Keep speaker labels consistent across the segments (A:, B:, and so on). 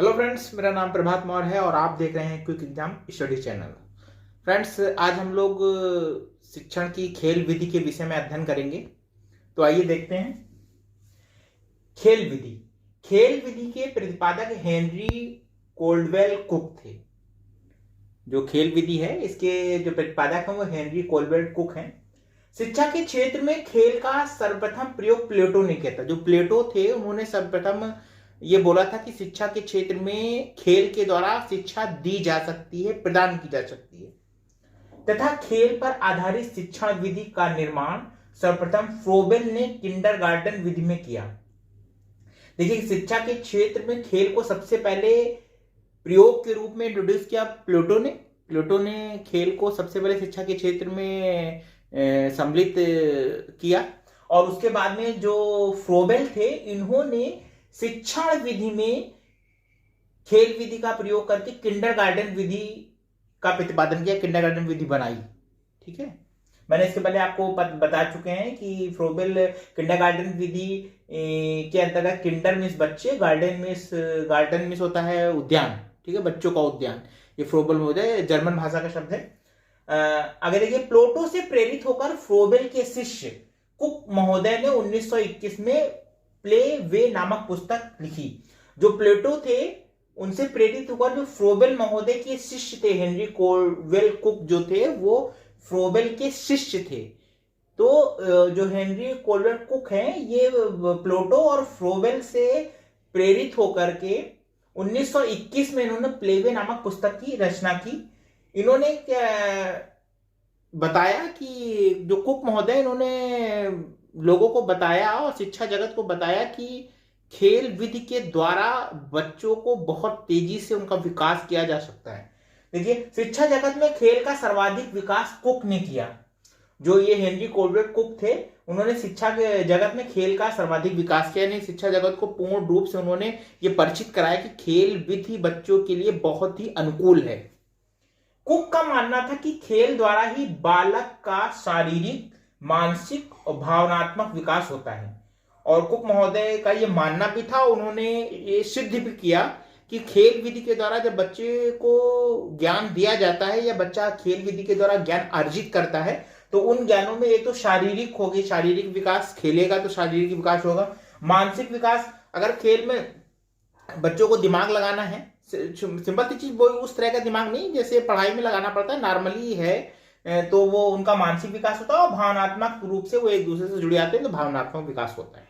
A: Hello friends, मेरा नाम प्रभात मौर्य है और आप देख रहे हैं quick exam study channel. Friends, आज हम लोग शिक्षण की खेल विधि के विषय में अध्ययन करेंगे। तो आइए देखते हैं। खेल विधि। खेल विधि के प्रतिपादक हेनरी कोल्डवेल कुक थे। जो खेल विधि है इसके जो प्रतिपादक हैं वो हेनरी कोल्डवेल कुक हैं। शिक्षा के क्षेत्र में खेल का सर्वप्रथम प्रयोग प्लेटो ने किया था। जो प्लेटो थे उन्होंने सर्वप्रथम ये बोला था कि शिक्षा के क्षेत्र में खेल के द्वारा शिक्षा दी जा सकती है, प्रदान की जा सकती है, तथा खेल पर आधारित शिक्षण विधि का निर्माण सर्वप्रथम फ्रोबेल ने किंडरगार्टन विधि में किया। देखिए, शिक्षा के क्षेत्र में खेल को सबसे पहले प्रयोग के रूप में इंट्रोड्यूस किया प्लेटो ने खेल को सबसे पहले शिक्षा के क्षेत्र में सम्मिलित किया। और उसके बाद में जो फ्रोबेल थे इन्होंने शिक्षण विधि में खेल विधि का प्रयोग करके किंडरगार्टन विधि का प्रतिपादन किया, किंडरगार्टन विधि बनाई। ठीक है, मैंने इसके पहले आपको बता चुके हैं कि फ्रोबेल किंडरगार्टन विधि के अंतर्गत किंडर मीन्स बच्चे, गार्डन मीन्स होता है उद्यान। ठीक है, बच्चों का उद्यान। ये फ्रोबेल महोदय जर्मन भाषा का शब्द है। अगर देखिए, प्लेटो से प्रेरित होकर फ्रोबेल के शिष्य कुक महोदय ने 1921 में प्ले वे नामक पुस्तक लिखी। जो प्लेटो थे उनसे प्रेरित होकर जो फ्रोबेल महोदय के शिष्य थे, हेनरी कोल्डवेल कुक जो थे वो फ्रोबेल के शिष्य थे। तो जो हेनरी कोल्डवेल कुक हैं ये प्लेटो और फ्रोबेल से प्रेरित होकर के 1921 में इन्होंने प्लेवे नामक पुस्तक की रचना की। इन्होंने बताया कि जो कुक महोदय इन्होंने लोगों को बताया और शिक्षा जगत को बताया कि खेल विधि के द्वारा बच्चों को बहुत तेजी से उनका विकास किया जा सकता है। देखिए, शिक्षा जगत में खेल का सर्वाधिक विकास कुक ने किया। जो ये हेनरी कोल्डवेल कुक थे उन्होंने शिक्षा के जगत में खेल का सर्वाधिक विकास किया। नहीं, शिक्षा जगत को पूर्ण रूप से उन्होंने ये परिचित कराया कि खेल विधि बच्चों के लिए बहुत ही अनुकूल है। कुक का मानना था कि खेल द्वारा ही बालक का शारीरिक, मानसिक और भावनात्मक विकास होता है। और कुक महोदय का ये मानना भी था, उन्होंने ये सिद्ध भी किया कि खेल विधि के द्वारा जब बच्चे को ज्ञान दिया जाता है या बच्चा खेल विधि के द्वारा ज्ञान अर्जित करता है तो उन ज्ञानों में एक तो शारीरिक होगी, शारीरिक विकास, खेलेगा तो शारीरिक विकास होगा। मानसिक विकास, अगर खेल में बच्चों को दिमाग लगाना है, सिंपल सी चीज, वो उस तरह का दिमाग नहीं जैसे पढ़ाई में लगाना पड़ता है, नॉर्मली है, तो वो उनका मानसिक विकास होता है और भावनात्मक रूप से वो एक दूसरे से जुड़ जाते हैं तो भावनात्मक विकास होता है।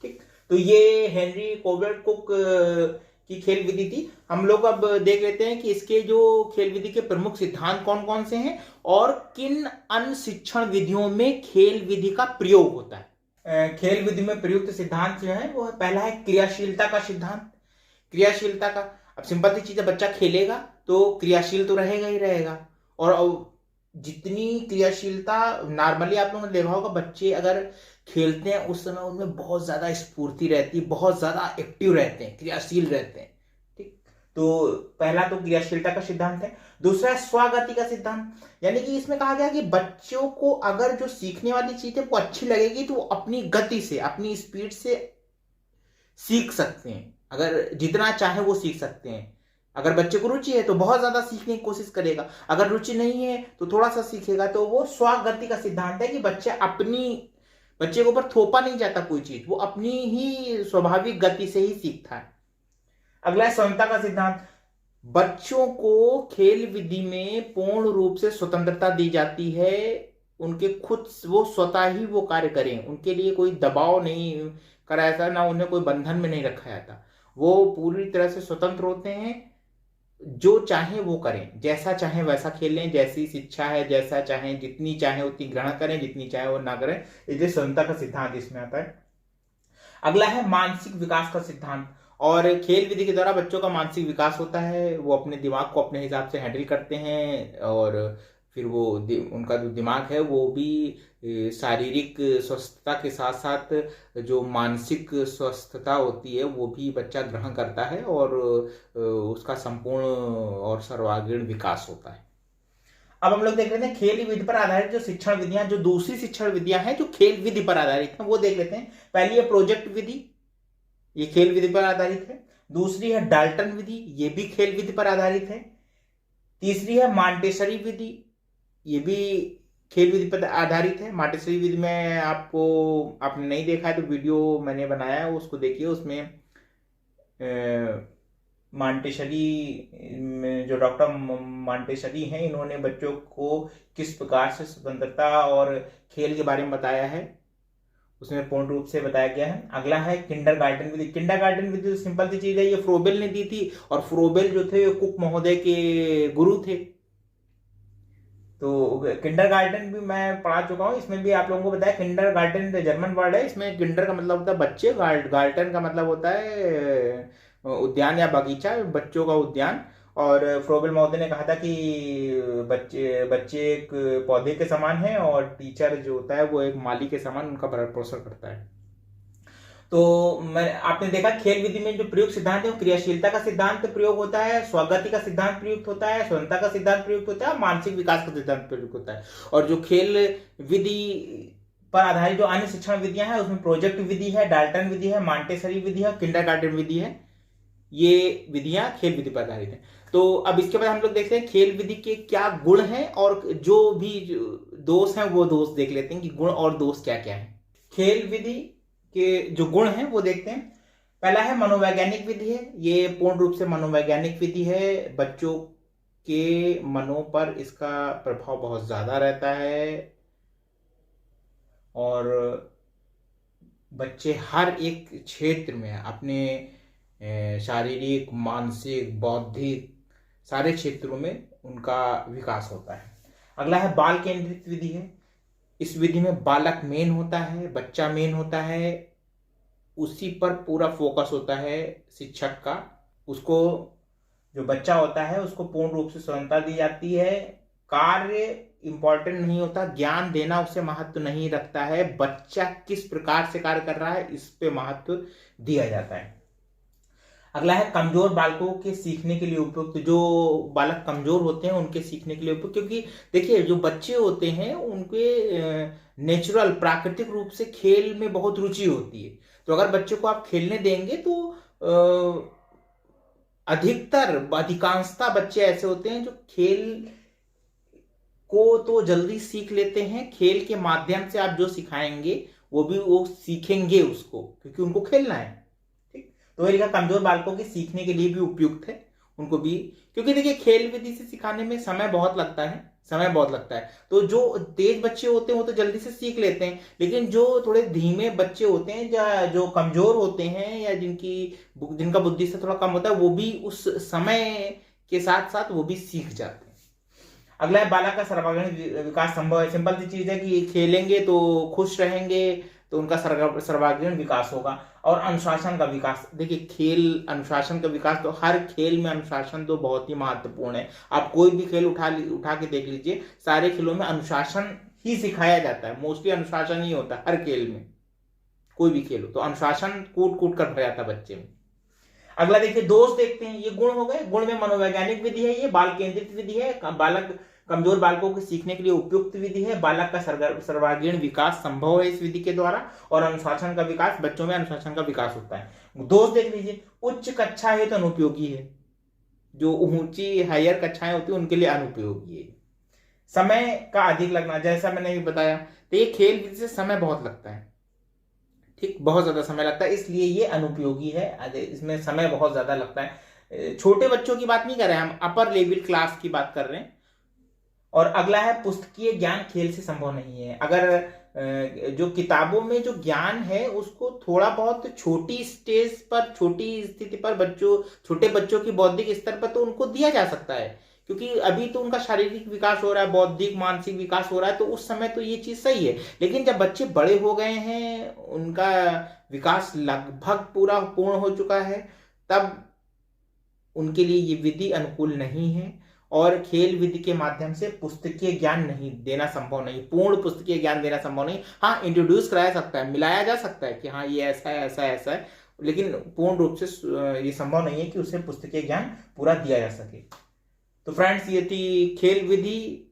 A: ठीक, तो ये हेनरी कोल्डवेल कुक की खेल विधि थी। हम लोग अब देख लेते हैं कि इसके जो खेल विधि के प्रमुख सिद्धांत कौन कौन से हैं और किन अन्य शिक्षण विधियों में खेल विधि का प्रयोग होता है। खेल विधि में प्रयुक्त सिद्धांत जो है वो पहला है क्रियाशीलता का सिद्धांत। क्रियाशीलता का, अब सिंपल सी चीज है, बच्चा खेलेगा तो क्रियाशील तो रहेगा ही रहेगा। और जितनी क्रियाशीलता नॉर्मली आप लोगों ने देखा होगा, बच्चे अगर खेलते हैं उस समय उनमें बहुत ज्यादा स्फूर्ति रहती है, बहुत ज्यादा एक्टिव रहते हैं, क्रियाशील रहते हैं। ठीक, तो पहला तो क्रियाशीलता का सिद्धांत है। दूसरा है स्वगति का सिद्धांत, यानी कि इसमें कहा गया कि बच्चों को अगर जो सीखने वाली चीज है वो अच्छी लगेगी तो वो अपनी गति से, अपनी स्पीड से सीख सकते हैं। अगर जितना चाहे वो सीख सकते हैं। अगर बच्चे को रुचि है तो बहुत ज्यादा सीखने की कोशिश करेगा, अगर रुचि नहीं है तो थोड़ा सा सीखेगा। तो वो स्वगति का सिद्धांत है कि बच्चे के ऊपर थोपा नहीं जाता कोई चीज, वो अपनी ही स्वाभाविक गति से ही सीखता है। अगला है स्वतंत्रता का सिद्धांत। बच्चों को खेल विधि में पूर्ण रूप से स्वतंत्रता दी जाती है, उनके खुद वो स्वतः ही वो कार्य करें, उनके लिए कोई दबाव नहीं कराया जाता, ना उन्हें कोई बंधन में नहीं रखा जाता। वो पूरी तरह से स्वतंत्र होते हैं, जो चाहे वो करें, जैसा चाहे वैसा खेलें, जैसी शिक्षा है, जैसा चाहे जितनी चाहे उतनी ग्रहण करें, जितनी चाहे वो ना करें। इसलिए स्वतंत्रता का सिद्धांत इसमें आता है। अगला है मानसिक विकास का सिद्धांत। और खेल विधि के द्वारा बच्चों का मानसिक विकास होता है, वो अपने दिमाग को अपने हिसाब से हैंडल करते हैं और फिर वो उनका जो दिमाग है वो भी शारीरिक स्वस्थता के साथ साथ जो मानसिक स्वस्थता होती है वो भी बच्चा ग्रहण करता है और उसका संपूर्ण और सर्वांगीण विकास होता है। अब हम लोग देख लेते हैं खेल विधि पर आधारित जो शिक्षण विधियां, जो दूसरी शिक्षण विधियां हैं जो खेल विधि पर आधारित हैं वो देख लेते हैं। पहली है प्रोजेक्ट विधि, ये खेल विधि पर आधारित है। दूसरी है डाल्टन विधि, ये भी खेल विधि पर आधारित है। तीसरी है मॉन्टेसरी विधि, ये भी खेल विधि पर आधारित है। मॉन्टेसरी विधि में आपने नहीं देखा है तो वीडियो मैंने बनाया है, उसको देखिए। उसमें मॉन्टेसरी में जो डॉक्टर मॉन्टेसरी हैं, इन्होंने बच्चों को किस प्रकार से स्वतंत्रता और खेल के बारे में बताया है, उसमें पूर्ण रूप से बताया गया है। अगला है किंडरगार्टन विधि। किंडरगार्टन विधि तो सिंपल सी चीज है, ये फ्रोबेल ने दी थी, और फ्रोबेल जो थे कुक महोदय के गुरु थे। तो किंडरगार्टन भी मैं पढ़ा चुका हूँ, इसमें भी आप लोगों को बताया। किंडरगार्टन जर्मन वर्ड है, इसमें किंडर का मतलब होता है बच्चे, गार्टन का मतलब होता है उद्यान या बगीचा, बच्चों का उद्यान। और फ्रोबेल महोदय ने कहा था कि बच्चे एक पौधे के समान है, और टीचर जो होता है वो एक माली के समान उनका भरण पोषण करता है। तो आपने देखा खेल विधि में जो प्रयोग सिद्धांत है वो क्रियाशीलता का सिद्धांत प्रयोग होता है, स्वगति का सिद्धांत प्रयुक्त होता है, स्वतंत्रता का सिद्धांत प्रयुक्त होता है, और मानसिक विकास का सिद्धांत प्रयुक्त होता है। और जो खेल विधि पर आधारित जो अन्य शिक्षण विधियां हैं उसमें प्रोजेक्ट विधि है, डाल्टन विधि है, मॉन्टेसरी विधि है, किंडरगार्टन विधि है। ये विधियां खेल विधि पर आधारित है। तो अब इसके बाद हम लोग देखते हैं खेल विधि के क्या गुण हैं, और जो भी दोष हैं वो दोष देख लेते हैं कि गुण और दोष क्या क्या है। खेल विधि के जो गुण हैं वो देखते हैं। पहला है मनोवैज्ञानिक विधि है, ये पूर्ण रूप से मनोवैज्ञानिक विधि है। बच्चों के मनों पर इसका प्रभाव बहुत ज्यादा रहता है, और बच्चे हर एक क्षेत्र में अपने शारीरिक, मानसिक, बौद्धिक सारे क्षेत्रों में उनका विकास होता है। अगला है बाल केंद्रित विधि है। इस विधि में बालक मेन होता है, बच्चा मेन होता है, उसी पर पूरा फोकस होता है शिक्षक का। उसको जो बच्चा होता है उसको पूर्ण रूप से स्वतंत्रता दी जाती है। कार्य इंपॉर्टेंट नहीं होता, ज्ञान देना उससे महत्व नहीं रखता है, बच्चा किस प्रकार से कार्य कर रहा है इस पे महत्व दिया जाता है। अगला है कमजोर बालकों के सीखने के लिए उपयुक्त। जो बालक कमजोर होते हैं उनके सीखने के लिए उपयुक्त, क्योंकि देखिए जो बच्चे होते हैं उनके नेचुरल प्राकृतिक रूप से खेल में बहुत रुचि होती है। तो अगर बच्चे को आप खेलने देंगे तो अधिकांशता बच्चे ऐसे होते हैं जो खेल को तो जल्दी सीख लेते हैं। खेल के माध्यम से आप जो सिखाएंगे वो सीखेंगे उसको, क्योंकि उनको खेलना है। ठीक, तो ये लिखा कमजोर बालकों के सीखने के लिए भी उपयुक्त है उनको भी, क्योंकि देखिए खेल विधि से सिखाने में समय बहुत लगता है। तो जो तेज बच्चे होते हैं वो तो जल्दी से सीख लेते हैं, लेकिन जो थोड़े धीमे बच्चे होते हैं या जो कमजोर होते हैं या जिनका बुद्धि से थोड़ा कम होता है, वो भी उस समय के साथ साथ वो भी सीख जाते हैं। अगला है बालक का सर्वांगीण विकास संभव है। सिंपल सी चीज है कि खेलेंगे तो खुश रहेंगे तो उनका सर्वांगीण विकास होगा। और अनुशासन का विकास, देखिए खेल अनुशासन का विकास, तो हर खेल में अनुशासन तो बहुत ही महत्वपूर्ण है। आप कोई भी खेल उठा के देख लीजिए, सारे खेलों में अनुशासन ही सिखाया जाता है, मोस्टली अनुशासन ही होता है हर खेल में। कोई भी खेल हो तो अनुशासन कूट कर भर जाता है बच्चे में। अगला देखिए दोष देखते हैं, ये गुण हो गए। गुण में मनोवैज्ञानिक विधि है, ये बाल केंद्रित विधि है, कमजोर बालकों को सीखने के लिए उपयुक्त विधि है, बालक का सर्वांगीण विकास संभव है इस विधि के द्वारा, और अनुशासन का विकास, बच्चों में अनुशासन का विकास होता है। दोष देख लीजिए, उच्च कक्षा है तो अनुपयोगी है, जो ऊंची हायर कक्षाएं होती है उनके लिए अनुपयोगी है। समय का अधिक लगना, जैसा मैंने भी बताया, तो ये खेल विधि से समय बहुत लगता है, ठीक, बहुत ज्यादा समय लगता है, इसलिए ये अनुपयोगी है। इसमें समय बहुत ज्यादा लगता है। छोटे बच्चों की बात नहीं कर रहे हैं हम, अपर लेवल क्लास की बात कर रहे हैं। और अगला है पुस्तकीय ज्ञान खेल से संभव नहीं है। अगर जो किताबों में जो ज्ञान है उसको थोड़ा बहुत छोटी स्टेज पर, छोटी स्थिति पर छोटे बच्चों की बौद्धिक स्तर पर तो उनको दिया जा सकता है, क्योंकि अभी तो उनका शारीरिक विकास हो रहा है, बौद्धिक मानसिक विकास हो रहा है, तो उस समय तो ये चीज सही है। लेकिन जब बच्चे बड़े हो गए हैं, उनका विकास लगभग पूरा पूर्ण हो चुका है, तब उनके लिए ये विधि अनुकूल नहीं है। और खेल विधि के माध्यम से पुस्तकीय ज्ञान नहीं देना संभव नहीं, पूर्ण पुस्तकीय ज्ञान देना संभव नहीं। हाँ, इंट्रोड्यूस कराया सकता है, मिलाया जा सकता है कि हाँ ये ऐसा है ऐसा ऐसा है, लेकिन पूर्ण रूप से ये संभव नहीं है कि उसे पुस्तकीय ज्ञान पूरा दिया जा सके। तो फ्रेंड्स, ये थी खेल विधि।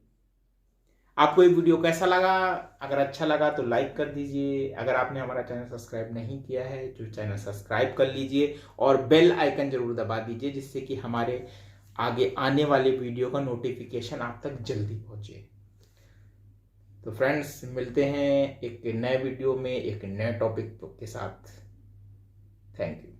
A: आपको ये वीडियो कैसा लगा? अगर अच्छा लगा तो लाइक कर दीजिए। अगर आपने हमारा चैनल सब्सक्राइब नहीं किया है तो चैनल सब्सक्राइब कर लीजिए और बेल आइकन जरूर दबा दीजिए, जिससे कि हमारे आगे आने वाले वीडियो का नोटिफिकेशन आप तक जल्दी पहुंचे। तो फ्रेंड्स, मिलते हैं एक नए वीडियो में एक नए टॉपिक के साथ। Thank you.